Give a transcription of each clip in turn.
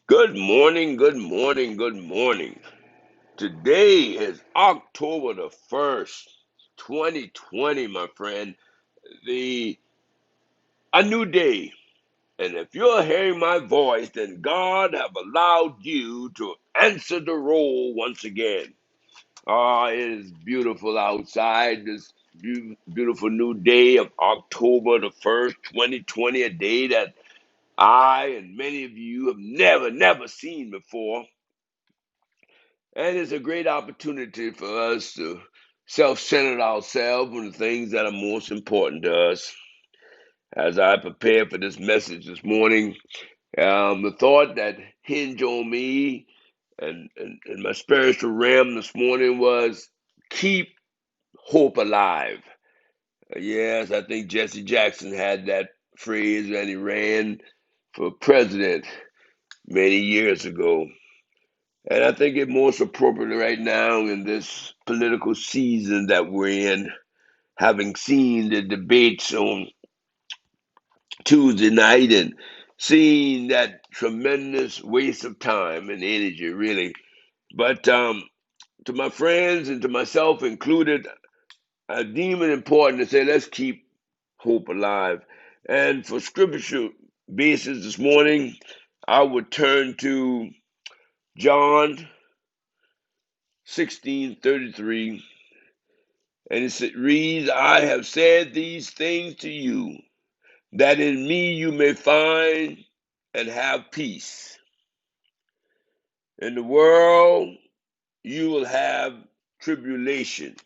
Good morning, good morning, good morning. Today is October the 1st, 2020, my friend. The A new day. And if you're hearing my voice, then God have allowed you to answer the roll once again. It is beautiful outside this beautiful new day of October the 1st, 2020, a day that I and many of you have never seen before. And it's a great opportunity for us to self-center ourselves on the things that are most important to us. As I prepare for this message this morning, the thought that hinged on me and my spiritual realm this morning was keep hope alive. Yes, I think Jesse Jackson had that phrase when he ran for president many years ago. And I think it's most appropriate right now in this political season that we're in, having seen the debates on Tuesday night and seeing that tremendous waste of time and energy, really. But to my friends and to myself included, I deem it important to say, let's keep hope alive. And for scripture basis this morning, I would turn to John 16:33. And it reads, I have said these things to you, that in me you may find and have peace. In the world you will have tribulation.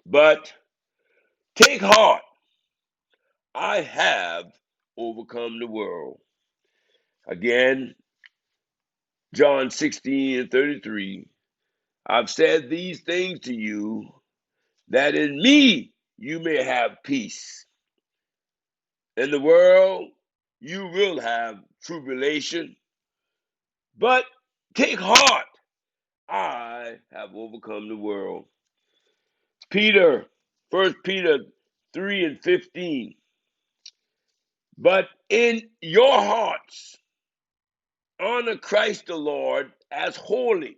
But take heart, I have overcome the world. Again, John 16:33. I've said these things to you, that in me you may have peace. In the world you will have tribulation, but take heart, I have overcome the world. Peter, First Peter 3:15. But in your hearts honor Christ the Lord as holy,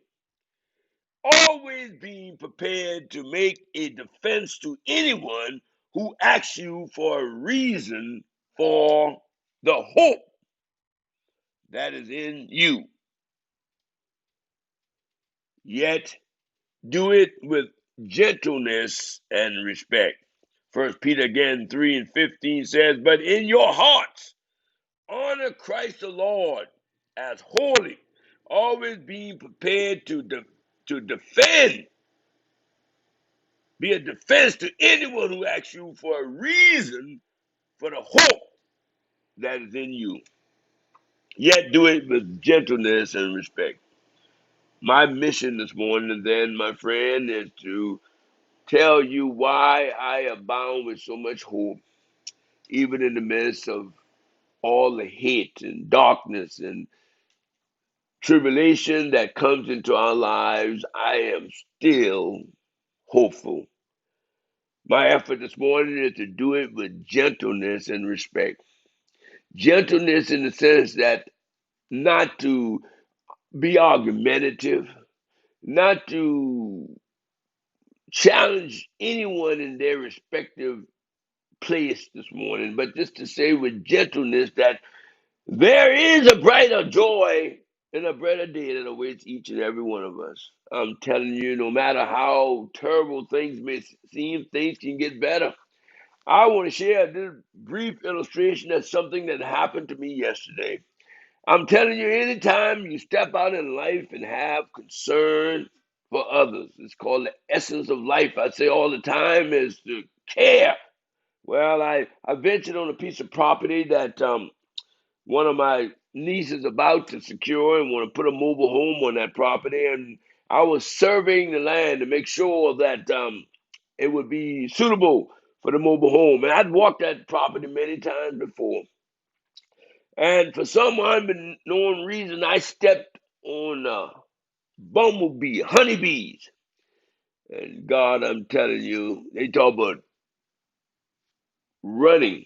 always being prepared to make a defense to anyone who asks you for a reason for the hope that is in you. Yet do it with gentleness and respect. First Peter again 3:15 says, but in your hearts honor Christ the Lord as holy, always being prepared to defend, be a defense to anyone who asks you for a reason for the hope that is in you. Yet do it with gentleness and respect. My mission this morning, then, my friend, is to tell you why I abound with so much hope, even in the midst of all the hate and darkness and tribulation that comes into our lives. I am still hopeful. My effort this morning is to do it with gentleness and respect. Gentleness in the sense that not to be argumentative, not to challenge anyone in their respective place this morning, but just to say with gentleness that there is a brighter joy and a brighter day that awaits each and every one of us. I'm telling you, no matter how terrible things may seem, things can get better. I want to share this brief illustration of something that happened to me yesterday. I'm telling you, anytime you step out in life and have concern for others, it's called the essence of life. I say all the time is to care. Well, I ventured on a piece of property that one of my nieces about to secure and want to put a mobile home on that property. And I was surveying the land to make sure that it would be suitable for the mobile home. And I'd walked that property many times before. And for some unknown reason, I stepped on bumblebee, honeybees. And God, I'm telling you, they talk about running.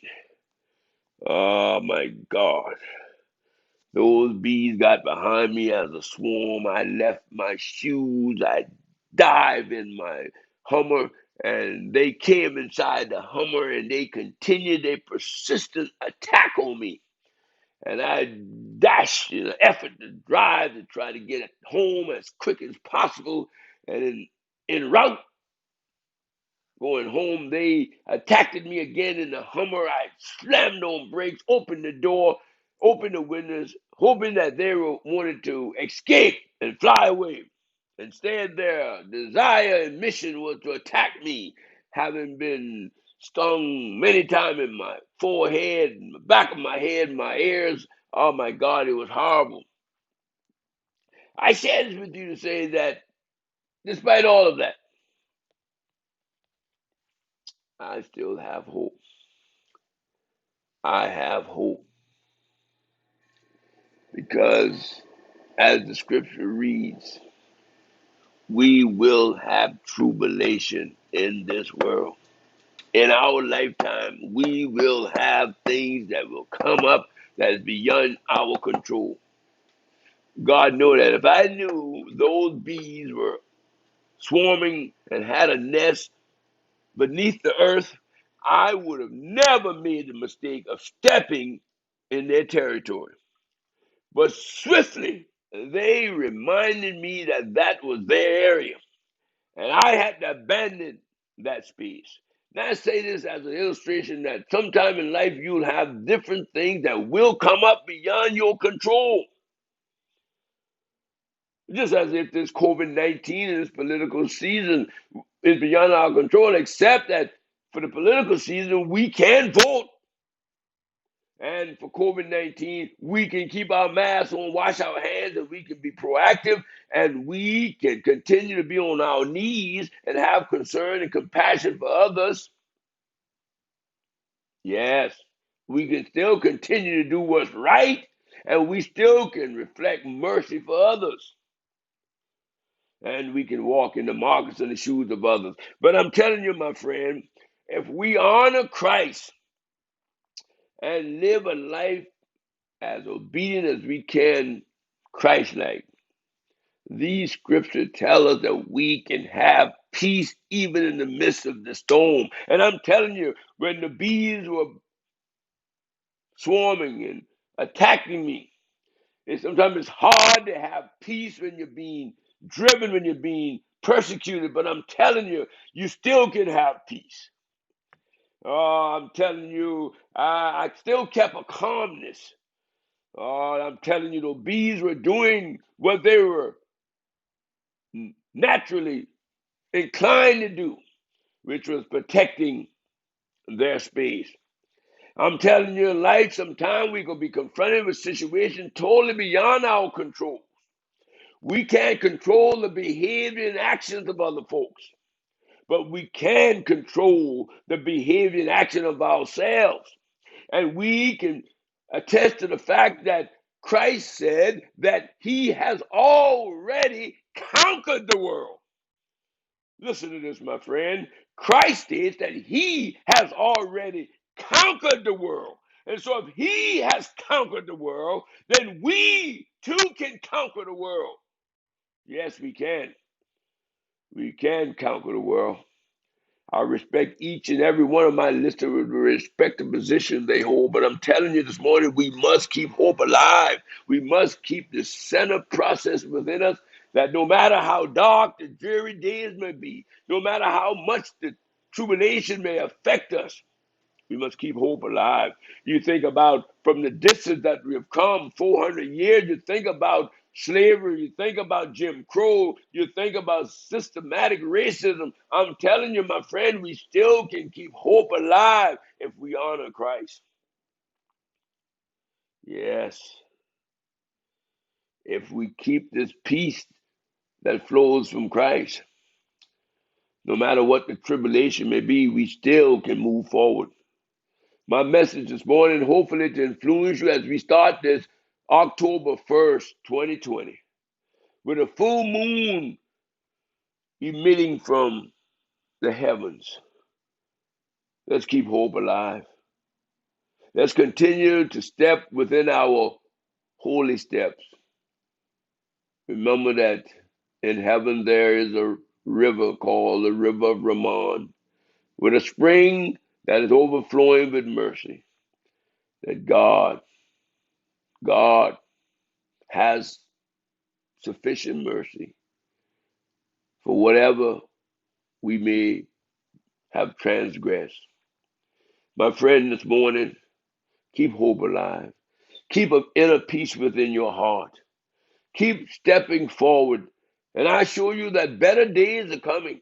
Oh my God. Those bees got behind me as a swarm. I left my shoes. I dived in my Hummer, and they came inside the Hummer, and they continued their persistent attack on me. And I dashed in an effort to drive to try to get home as quick as possible. And in route going home, they attacked me again in the Hummer. I slammed on brakes, opened the door, opened the windows, hoping that they wanted to escape and fly away. Instead, their desire and mission was to attack me, having been stung many times in my forehead, in the back of my head, my ears. Oh my God, it was horrible. I share this with you to say that despite all of that, I still have hope. I have hope because, as the scripture reads, we will have tribulation in this world. In our lifetime, we will have things that will come up that is beyond our control. God knows that if I knew those bees were swarming and had a nest beneath the earth, I would have never made the mistake of stepping in their territory. But swiftly, they reminded me that that was their area, and I had to abandon that space. Now, I say this as an illustration that sometime in life you'll have different things that will come up beyond your control. Just as if this COVID-19 and this political season is beyond our control, except that for the political season, we can vote. And for COVID-19, we can keep our masks on, wash our hands, and we can be proactive, and we can continue to be on our knees and have concern and compassion for others. Yes, we can still continue to do what's right, and we still can reflect mercy for others. And we can walk in the markets and the shoes of others. But I'm telling you, my friend, if we honor Christ and live a life as obedient as we can, Christ-like, these scriptures tell us that we can have peace even in the midst of the storm. And I'm telling you, when the bees were swarming and attacking me, and sometimes it's hard to have peace when you're being driven, when you're being persecuted, but I'm telling you, you still can have peace. Oh, I'm telling you, I still kept a calmness. Oh, I'm telling you, the bees were doing what they were naturally inclined to do, which was protecting their space. I'm telling you, in life, sometimes we could be confronted with situations totally beyond our control. We can't control the behavior and actions of other folks, but we can control the behavior and action of ourselves. And we can attest to the fact that Christ said that he has already conquered the world. Listen to this, my friend. Christ states that he has already conquered the world. And so if he has conquered the world, then we too can conquer the world. Yes, we can. We can conquer the world. I respect each and every one of my listeners with the respective position they hold, but I'm telling you this morning, we must keep hope alive. We must keep the center process within us that no matter how dark the dreary days may be, no matter how much the tribulation may affect us, we must keep hope alive. You think about from the distance that we have come 400 years, you think about slavery, you think about Jim Crow, you think about systematic racism. I'm telling you, my friend, we still can keep hope alive if we honor Christ. Yes, if we keep this peace that flows from Christ, no matter what the tribulation may be, we still can move forward. My message this morning, hopefully to influence you as we start this October 1st, 2020, with a full moon emitting from the heavens. Let's keep hope alive. Let's continue to step within our holy steps. Remember that in heaven there is a river called the River of Ramon, with a spring that is overflowing with mercy. That God has sufficient mercy for whatever we may have transgressed. My friend, this morning, keep hope alive. Keep an inner peace within your heart. Keep stepping forward. And I assure you that better days are coming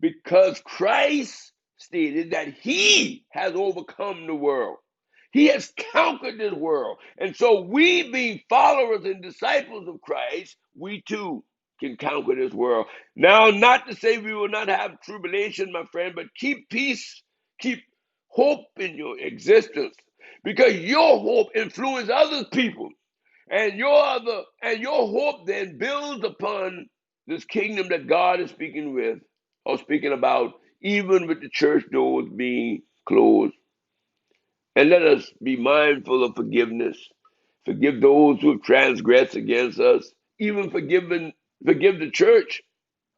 because Christ stated that he has overcome the world. He has conquered this world. And so we being followers and disciples of Christ, we too can conquer this world. Now, not to say we will not have tribulation, my friend, but keep peace, keep hope in your existence because your hope influences other people. And your hope then builds upon this kingdom that God is speaking with or speaking about, even with the church doors being closed. And let us be mindful of forgiveness. Forgive those who have transgressed against us. Even forgive the church,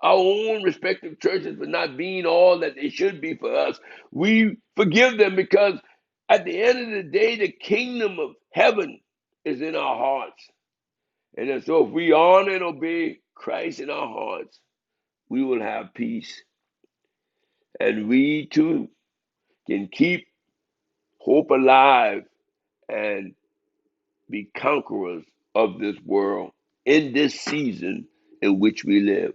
our own respective churches, for not being all that they should be for us. We forgive them because at the end of the day, the kingdom of heaven is in our hearts. And so if we honor and obey Christ in our hearts, we will have peace. And we too can keep hope alive and be conquerors of this world in this season in which we live.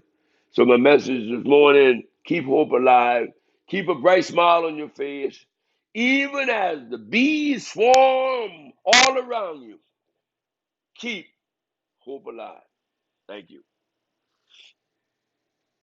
So my message this morning, keep hope alive, keep a bright smile on your face, even as the bees swarm all around you. Keep hope alive. Thank you.